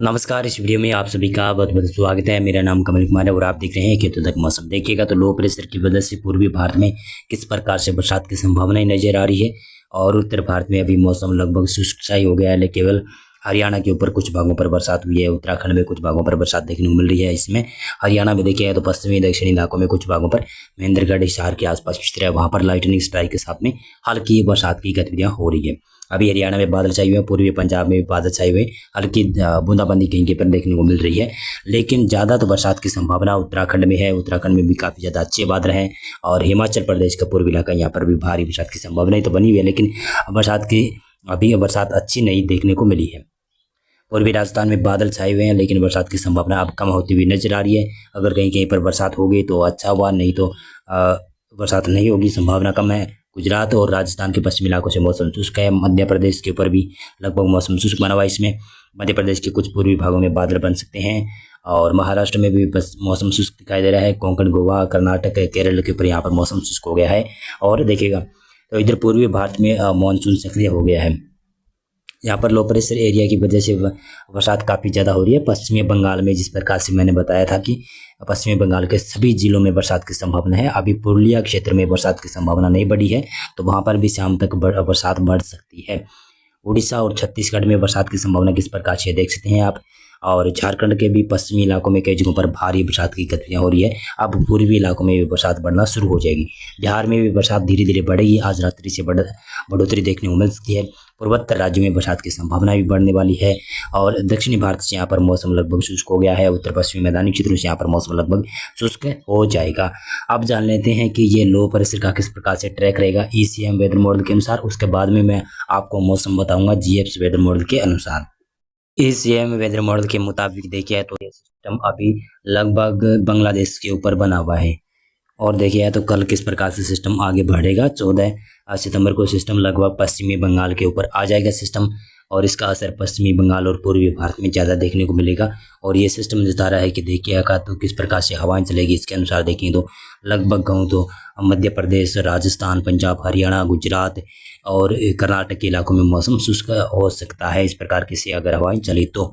नमस्कार। इस वीडियो में आप सभी का बहुत बहुत स्वागत है। मेरा नाम कमल कुमार है और आप देख रहे हैं खेतों तक मौसम। देखिएगा तो लो प्रेशर की वजह से पूर्वी भारत में किस प्रकार से बरसात की संभावनाएं नजर आ रही है और उत्तर भारत में अभी मौसम लगभग शुष्क सा ही हो गया है, लेकिन केवल हरियाणा के ऊपर कुछ भागों पर बरसात हुई है, उत्तराखंड में कुछ भागों पर बरसात देखने को मिल रही है। इसमें हरियाणा में देखिए तो पश्चिमी दक्षिणी इलाकों में कुछ भागों पर महेंद्रगढ़ हिसार के आसपास किस तरह वहां पर लाइटनिंग स्ट्राइक के साथ में हल्की बरसात की गतिविधियां हो रही है। अभी हरियाणा में बादल छाए हुए हैं, पूर्वी पंजाब में भी बादल छाए हुए, हल्की बूंदाबांदी कहीं कहीं पर देखने को मिल रही है। लेकिन ज़्यादा तो बरसात की संभावना उत्तराखंड में है। उत्तराखंड में भी काफ़ी ज़्यादा अच्छे बादल हैं और हिमाचल प्रदेश का पूर्वी इलाका, यहाँ पर भी भारी बरसात की संभावनाएं तो बनी हुई है, लेकिन अभी बरसात अच्छी नहीं देखने को मिली है। पूर्वी राजस्थान में बादल छाए हुए हैं, लेकिन बरसात की संभावना अब कम होती हुई नजर आ रही है। अगर कहीं कहीं पर बरसात होगी तो अच्छा हुआ, नहीं तो बरसात नहीं होगी, संभावना कम है। गुजरात और राजस्थान के पश्चिमी इलाकों से मौसम शुष्क है। मध्य प्रदेश के ऊपर भी लगभग मौसम शुष्क बना हुआ है। इसमें मध्य प्रदेश के कुछ पूर्वी भागों में बादल बन सकते हैं और महाराष्ट्र में भी बस मौसम शुष्क दिखाई दे रहा है। कोंकण, गोवा, कर्नाटक, केरल के ऊपर यहाँ पर मौसम शुष्क हो गया है। और देखिएगा तो इधर पूर्वी भारत में मानसून सक्रिय हो गया है। यहाँ पर लो प्रेशर एरिया की वजह से बरसात काफ़ी ज़्यादा हो रही है। पश्चिमी बंगाल में जिस प्रकार से मैंने बताया था कि पश्चिमी बंगाल के सभी जिलों में बरसात की संभावना है। अभी पुरुलिया क्षेत्र में बरसात की संभावना नहीं बढ़ी है, तो वहाँ पर भी शाम तक बरसात बढ़ सकती है। उड़ीसा और छत्तीसगढ़ में बरसात की संभावना किस प्रकार से देख सकते हैं आप। और झारखंड के भी पश्चिमी इलाकों में कई जगहों पर भारी बरसात की गतिविधियां हो रही है। अब पूर्वी इलाकों में भी बरसात बढ़ना शुरू हो जाएगी। बिहार में भी बरसात धीरे धीरे बढ़ेगी। आज रात्रि से बढ़ोतरी देखने को मिल सकती है। पूर्वोत्तर राज्यों में बरसात की संभावना भी बढ़ने वाली है और दक्षिणी भारत से यहाँ पर मौसम लगभग शुष्क हो गया है। उत्तर पश्चिमी मैदानी क्षेत्रों से यहाँ पर मौसम लगभग शुष्क हो जाएगा। अब जान लेते हैं कि ये लो प्रेशर का किस प्रकार से ट्रैक रहेगा ईसीएम वेदर मॉडल के अनुसार। उसके बाद में मैं आपको मौसम बताऊंगा जीएफ्स वेदर मॉडल के अनुसार। ईसीएम वेदर मॉडल के मुताबिक देखिए तो ये सिस्टम अभी लगभग बांग्लादेश के ऊपर बना हुआ है और देखिए तो कल किस प्रकार से सिस्टम आगे बढ़ेगा। 14 सितंबर को सिस्टम लगभग पश्चिमी बंगाल के ऊपर आ जाएगा सिस्टम, और इसका असर पश्चिमी बंगाल और पूर्वी भारत में ज़्यादा देखने को मिलेगा। और ये सिस्टम जता रहा है कि देखिएगा तो किस प्रकार से हवाएं चलेगी। इसके अनुसार देखें तो लगभग कहूँ तो मध्य प्रदेश, राजस्थान, पंजाब, हरियाणा, गुजरात और कर्नाटक के इलाकों में मौसम शुष्क हो सकता है। इस प्रकार की से अगर हवाएं चली तो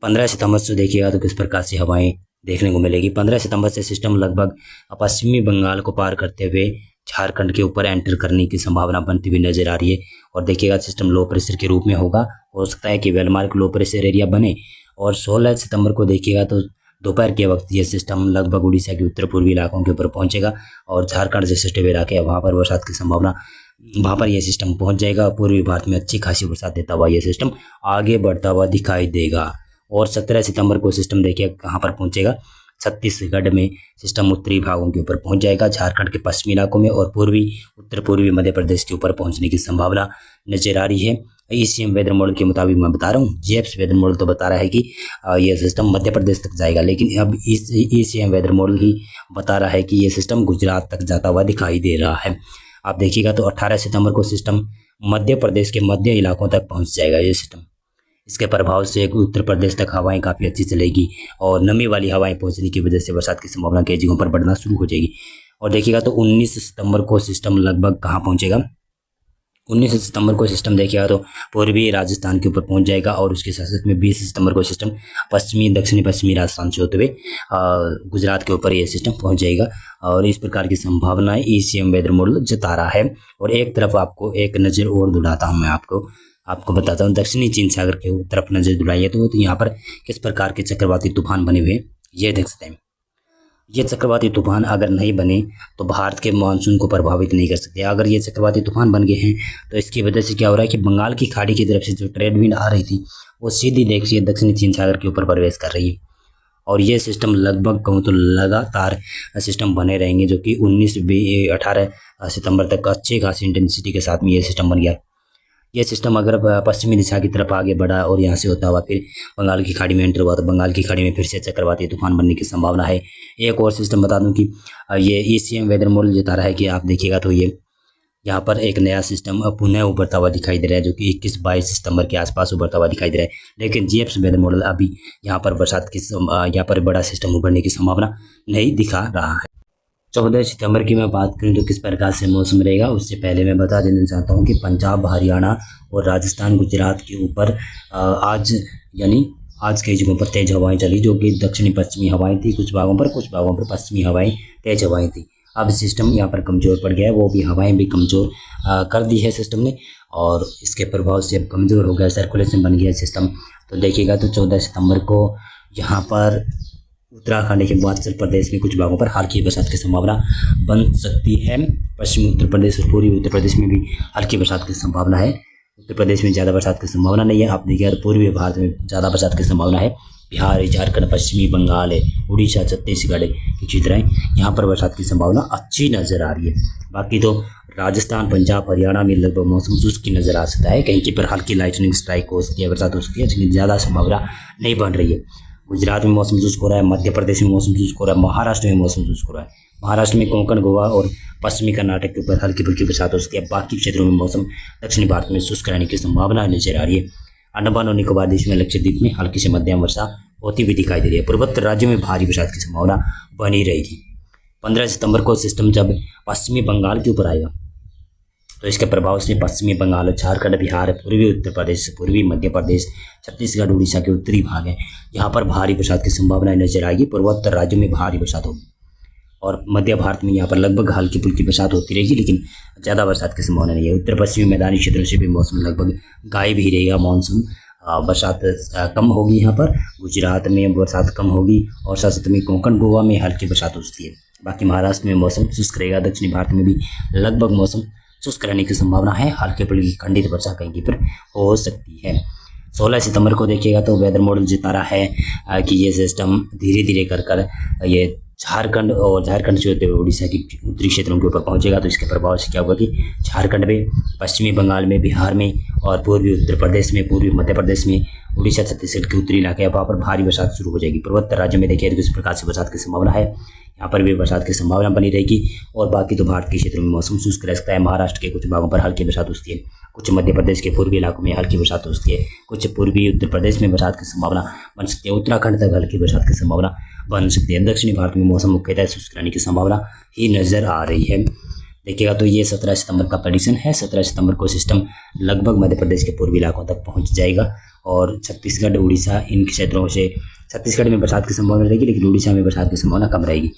15 सितंबर से देखिएगा तो किस प्रकार से हवाएं देखने को मिलेगी। 15 सितंबर से सिस्टम लगभग पश्चिमी बंगाल को पार करते हुए झारखंड के ऊपर एंटर करने की संभावना बनती हुई नजर आ रही है। और देखिएगा सिस्टम लो प्रेशर के रूप में होगा। हो सकता है कि वेलमार्क लो प्रेशर एरिया बने। और 16 सितंबर को देखिएगा तो दोपहर के वक्त ये सिस्टम लगभग उड़ीसा के उत्तर पूर्वी इलाकों के ऊपर पहुंचेगा और झारखंड से सटे हुए इलाके वहाँ पर बरसात की संभावना, वहाँ पर यह सिस्टम पहुंच जाएगा। पूर्वी भारत में अच्छी खासी बरसात देता हुआ यह सिस्टम आगे बढ़ता हुआ दिखाई देगा। और 17 सितंबर को सिस्टम देखिए कहाँ पर पहुंचेगा। छत्तीसगढ़ में सिस्टम उत्तरी भागों के ऊपर पहुंच जाएगा, झारखंड के पश्चिमी इलाकों में और उत्तर पूर्वी मध्य प्रदेश के ऊपर पहुंचने की संभावना नजर आ रही है। ईसीएम वेदर मॉडल के मुताबिक मैं बता रहा हूँ। जीएफ्स वेदर मॉडल तो बता रहा है कि यह सिस्टम मध्य प्रदेश तक जाएगा, लेकिन अब इस ईसीएम वेदर मॉडल ही बता रहा है कि यह सिस्टम गुजरात तक जाता हुआ दिखाई दे रहा है। आप देखिएगा तो 18 सितंबर को सिस्टम मध्य प्रदेश के मध्य इलाकों तक पहुँच जाएगा ये सिस्टम। इसके प्रभाव से उत्तर प्रदेश तक हवाएं काफ़ी अच्छी चलेगी और नमी वाली हवाएं पहुंचने की वजह से बरसात की संभावना कई जगहों पर बढ़ना शुरू हो जाएगी। और देखिएगा तो 19 सितंबर को सिस्टम लगभग कहाँ पहुंचेगा। 19 सितंबर को सिस्टम देखिएगा तो पूर्वी राजस्थान के ऊपर पहुंच जाएगा और उसके साथ साथ में 20 सितंबर को सिस्टम दक्षिणी पश्चिमी राजस्थान से होते हुए गुजरात के ऊपर यह सिस्टम पहुंच जाएगा। और इस प्रकार की संभावनाएं ईसीएम वेदर मॉडल जता रहा है। और एक तरफ आपको एक नज़र और दुलाता हूँ, मैं आपको बताता हूँ। दक्षिणी चीन सागर के तरफ नजर दुलाइए तो यहाँ पर किस प्रकार के चक्रवाती तूफान बने हुए ये देख सकते हैं। ये चक्रवाती तूफान अगर नहीं बने तो भारत के मानसून को प्रभावित नहीं कर सकते। अगर ये चक्रवाती तूफान बन गए हैं तो इसकी वजह से क्या हो रहा है कि बंगाल की खाड़ी की तरफ से जो ट्रेड विंड आ रही थी वो सीधी देखिए दक्षिणी चीन सागर के ऊपर प्रवेश कर रही है। और ये सिस्टम लगभग कहूँ तो लगातार सिस्टम बने रहेंगे, जो कि 18 सितंबर तक अच्छी खासी इंटेंसिटी के साथ में ये सिस्टम बन गया। ये सिस्टम अगर पश्चिमी दिशा की तरफ आगे बढ़ा और यहाँ से होता हुआ फिर बंगाल की खाड़ी में एंटर हुआ तो बंगाल की खाड़ी में फिर से चक्रवाती तूफान बनने की संभावना है। एक और सिस्टम बता दूं कि ये ईसीएम वेदर मॉडल जता रहा है कि आप देखिएगा तो ये यहाँ पर एक नया सिस्टम पुनः उभरता हुआ दिखाई दे रहा है, जो कि 21-22 सितंबर के आसपास उभरता हुआ दिखाई दे रहा है। लेकिन जीएफ्स वेदर मॉडल अभी यहाँ पर यहाँ पर बड़ा सिस्टम उभरने की संभावना नहीं दिखा रहा है। 14 सितंबर की मैं बात करूं तो किस प्रकार से मौसम रहेगा, उससे पहले मैं बता देना चाहता हूं कि पंजाब, हरियाणा और राजस्थान, गुजरात के ऊपर आज यानी आज कई जगहों पर तेज हवाएं चली, जो कि दक्षिणी पश्चिमी हवाएं थी कुछ भागों पर पश्चिमी हवाएं तेज हवाएं थी। अब सिस्टम यहाँ पर कमज़ोर पड़ गया है, वो भी हवाएं भी कमज़ोर कर दी है सिस्टम ने, और इसके प्रभाव से अब कमज़ोर हो गया, सर्कुलेशन बन गया सिस्टम। तो देखिएगा तो 14 सितंबर को यहाँ पर उत्तराखंड के हिमाचल प्रदेश में कुछ भागों पर हल्की बरसात की संभावना बन सकती है। पश्चिमी उत्तर प्रदेश और पूर्वी उत्तर प्रदेश में भी हल्की बरसात की संभावना है। उत्तर प्रदेश में ज़्यादा बरसात की संभावना नहीं है। आप देखिए तो पूर्वी भारत में ज़्यादा बरसात की संभावना है। बिहार, झारखंड, पश्चिमी बंगाल, उड़ीसा, छत्तीसगढ़ की क्षेत्र यहाँ पर बरसात की संभावना अच्छी नज़र आ रही है। बाकी तो राजस्थान, पंजाब, हरियाणा में लगभग मौसम शुष्क की नज़र आ सकता है। कहीं पर हल्की लाइटनिंग स्ट्राइक हो सकती है, बरसात हो सकती है, लेकिन ज़्यादा संभावना नहीं बन रही है। गुजरात में मौसम शुष्क हो रहा है, मध्य प्रदेश में मौसम शुष्क हो रहा है, महाराष्ट्र में मौसम शुष्क हो रहा है। महाराष्ट्र में कोंकण, गोवा और पश्चिमी कर्नाटक के ऊपर हल्की फुल्की बरसात हो सकती है। बाकी क्षेत्रों में मौसम दक्षिणी भारत में शुष्क रहने की संभावना नजर आ रही है। अंडमान और निकोबार देश में, लक्षद्वीप में हल्की से मध्यम वर्षा होती हुई दिखाई दे रही है। पूर्वोत्तर राज्यों में भारी बरसात की संभावना बनी रहेगी। 15 सितंबर को सिस्टम जब पश्चिमी बंगाल के ऊपर आएगा तो इसके प्रभाव से पश्चिमी बंगाल, झारखंड, बिहार, पूर्वी उत्तर प्रदेश, पूर्वी मध्य प्रदेश, छत्तीसगढ़, उड़ीसा के उत्तरी भाग हैं, यहाँ पर भारी बरसात की संभावना नजर आएगी। पूर्वोत्तर राज्यों में भारी बरसात होगी और मध्य भारत में यहाँ पर लगभग हल्की फुल्की बरसात होती रहेगी, लेकिन ज़्यादा बरसात की संभावना नहीं है। उत्तर पश्चिमी मैदानी क्षेत्रों से भी मौसम लगभग गायब ही रहेगा। मानसून बरसात कम होगी यहाँ पर। गुजरात में बरसात कम होगी और साथ साथ में कोंकण, गोवा में हल्की बरसात हो सकती है। बाकी महाराष्ट्र में मौसम शुष्क रहेगा। दक्षिणी भारत में भी लगभग मौसम शुष्क रहने की संभावना है। हल्के फुल्की खंडित वर्षा कहीं पर हो सकती है। 16 सितंबर को देखिएगा तो वेदर मॉडल जता रहा है कि ये सिस्टम धीरे धीरे कर ये झारखंड से होते हुए उड़ीसा की उत्तरी क्षेत्रों के ऊपर पहुंचेगा। तो इसके प्रभाव से क्या होगा कि झारखंड में, पश्चिमी बंगाल में, बिहार में और पूर्वी उत्तर प्रदेश में, पूर्वी मध्य प्रदेश में, उड़ीसा, छत्तीसगढ़ के उत्तरी इलाके वहाँ पर भारी बरसात शुरू हो जाएगी। पूर्वोत्तर राज्य में देखिए तो किस प्रकार से बरसात की संभावना है, यहाँ पर भी बरसात की संभावना बनी रहेगी। और बाकी तो भारत के क्षेत्रों में मौसम शुष्क रह सकता है। महाराष्ट्र के कुछ भागों पर हल्की बरसात हो सकती है, कुछ मध्य प्रदेश के पूर्वी इलाकों में हल्की बरसात हो सकती है, कुछ पूर्वी उत्तर प्रदेश में बरसात की संभावना बन सकती है। उत्तराखंड तक हल्की बरसात की संभावना बन सकती है। दक्षिणी भारत में मौसम मुख्यतः शुष्क रहने की संभावना ही नजर आ रही है। देखिएगा तो ये 17 सितंबर का प्रेडिक्शन है। 17 सितंबर को सिस्टम लगभग मध्य प्रदेश के पूर्वी इलाकों तक पहुंच जाएगा और छत्तीसगढ़, उड़ीसा, इन क्षेत्रों से छत्तीसगढ़ में बरसात की संभावना रहेगी, लेकिन उड़ीसा में बरसात की संभावना कम रहेगी।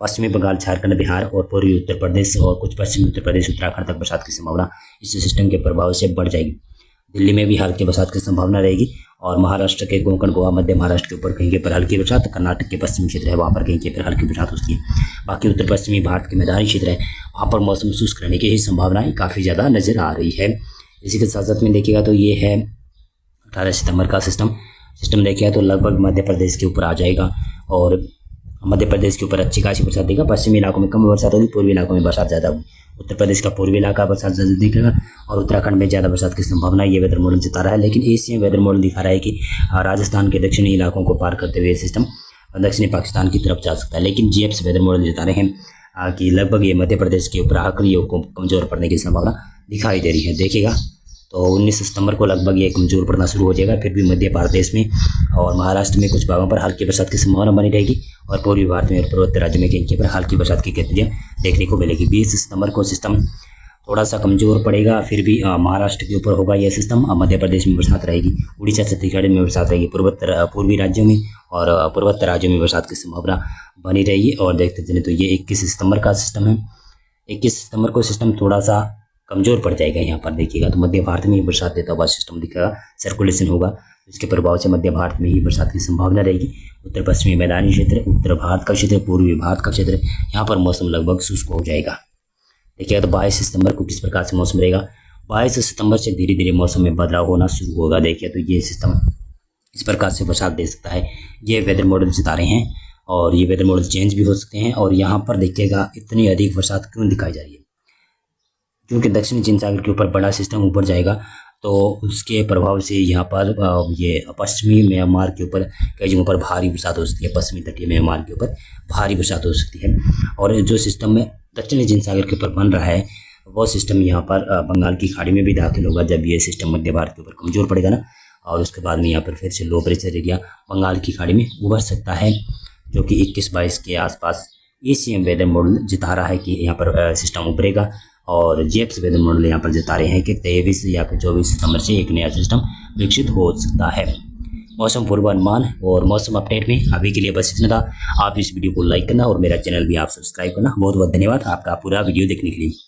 पश्चिमी बंगाल, झारखंड, बिहार और पूर्वी उत्तर प्रदेश और कुछ पश्चिमी उत्तर प्रदेश, उत्तराखंड तक बरसात की संभावना इस सिस्टम के प्रभाव से बढ़ जाएगी। दिल्ली में भी हल्की बरसात की संभावना रहेगी और महाराष्ट्र के कोंकण, गोवा, मध्य महाराष्ट्र के ऊपर कहीं पर हल्की बरसात, कर्नाटक के पश्चिमी क्षेत्र है वहाँ पर कहीं पर हल्की बरसात होती है। बाकी उत्तर पश्चिमी भारत के मैदानी क्षेत्र है वहाँ पर मौसम शुष्क रहने की ही संभावनाएं काफ़ी ज़्यादा नजर आ रही है। इसी के साथ साथ में देखिएगा तो ये है 18 सितंबर का सिस्टम देखिएगा तो लगभग मध्य प्रदेश के ऊपर आ जाएगा और मध्य प्रदेश के ऊपर अच्छी खासी बरसात देगा। पश्चिमी इलाकों में कम बरसात होगी, पूर्वी इलाकों में बरसात ज़्यादा होगी। उत्तर प्रदेश का पूर्वी इलाका बरसात ज़्यादा दिखेगा और उत्तराखंड में ज़्यादा बरसात की संभावना ये वेदर मॉडल जता रहा है। लेकिन एशियन वेदर मॉडल दिखा रहा है कि राजस्थान के दक्षिणी इलाकों को पार करते हुए सिस्टम दक्षिणी पाकिस्तान की तरफ जा सकता है। लेकिन जीएफ्स वेदर मॉडल जता रहे हैं कि लगभग ये मध्य प्रदेश के ऊपर आकर ये कमज़ोर पड़ने की संभावना दिखाई दे रही है। देखिएगा तो 19 सितंबर को लगभग ये कमज़ोर पड़ना शुरू हो जाएगा। फिर भी मध्य प्रदेश में और महाराष्ट्र में कुछ भागों पर हल्की बरसात की संभावना बनी रहेगी और पूर्वी भारत में और पूर्वोत्तर राज्य में कहीं पर हल्की बरसात की गतिविधियाँ देखने को मिलेगी। 20 सितंबर को सिस्टम थोड़ा सा कमज़ोर पड़ेगा, फिर भी महाराष्ट्र के ऊपर होगा यह सिस्टम। मध्य प्रदेश में बरसात रहेगी, उड़ीसा, छत्तीसगढ़ में बरसात रहेगी, पूर्वी राज्यों में और पूर्वोत्तर राज्यों में बरसात की संभावना बनी रहेगी। और देखते चलें तो ये 21 सितंबर का सिस्टम है। 21 सितंबर को सिस्टम थोड़ा सा कमज़ोर पड़ जाएगा। यहाँ पर देखिएगा तो मध्य भारत में ही बरसात देता हुआ सिस्टम दिखेगा, सर्कुलेशन होगा, इसके प्रभाव से मध्य भारत में ही बरसात की संभावना रहेगी। उत्तर पश्चिमी मैदानी क्षेत्र, उत्तर भारत का क्षेत्र, पूर्वी भारत का क्षेत्र, यहाँ पर मौसम लगभग शुष्क हो जाएगा। देखिएगा तो 22 सितंबर को किस प्रकार से मौसम रहेगा। 22 सितंबर से धीरे धीरे मौसम में बदलाव होना शुरू होगा। देखिए तो ये सिस्टम इस प्रकार से बरसात दे सकता है। ये वेदर मॉडल जता रहे हैं और ये वेदर मॉडल चेंज भी हो सकते हैं। और यहाँ पर देखिएगा इतनी अधिक बरसात क्यों दिखाई जा रही है, क्योंकि दक्षिणी चीन सागर के ऊपर बड़ा सिस्टम ऊपर जाएगा तो उसके प्रभाव से यहाँ पर ये पश्चिमी म्यांमार के ऊपर कई जगहों पर भारी बरसात हो सकती है। पश्चिमी तटीय म्यांमार के ऊपर भारी बरसात हो सकती है। और जो सिस्टम में दक्षिणी चीन सागर के ऊपर बन रहा है वो सिस्टम यहाँ पर बंगाल की खाड़ी में भी दाखिल होगा। जब ये सिस्टम मध्य भारत के ऊपर कमज़ोर पड़ेगा ना, और उसके बाद में यहाँ पर फिर से लो प्रेशर एरिया बंगाल की खाड़ी में उभर सकता है, जो कि 21-22 के आसपास एशियन वेदर मॉडल जता रहा है कि यहाँ पर सिस्टम उभरेगा। और जेप्स वेदर मॉडल यहाँ पर जता रहे हैं कि 23 या फिर 24 सितंबर से एक नया सिस्टम विकसित हो सकता है। मौसम पूर्वानुमान और मौसम अपडेट में अभी के लिए बस इतना था। आप इस वीडियो को लाइक करना और मेरा चैनल भी आप सब्सक्राइब करना। बहुत बहुत धन्यवाद आपका पूरा वीडियो देखने के लिए।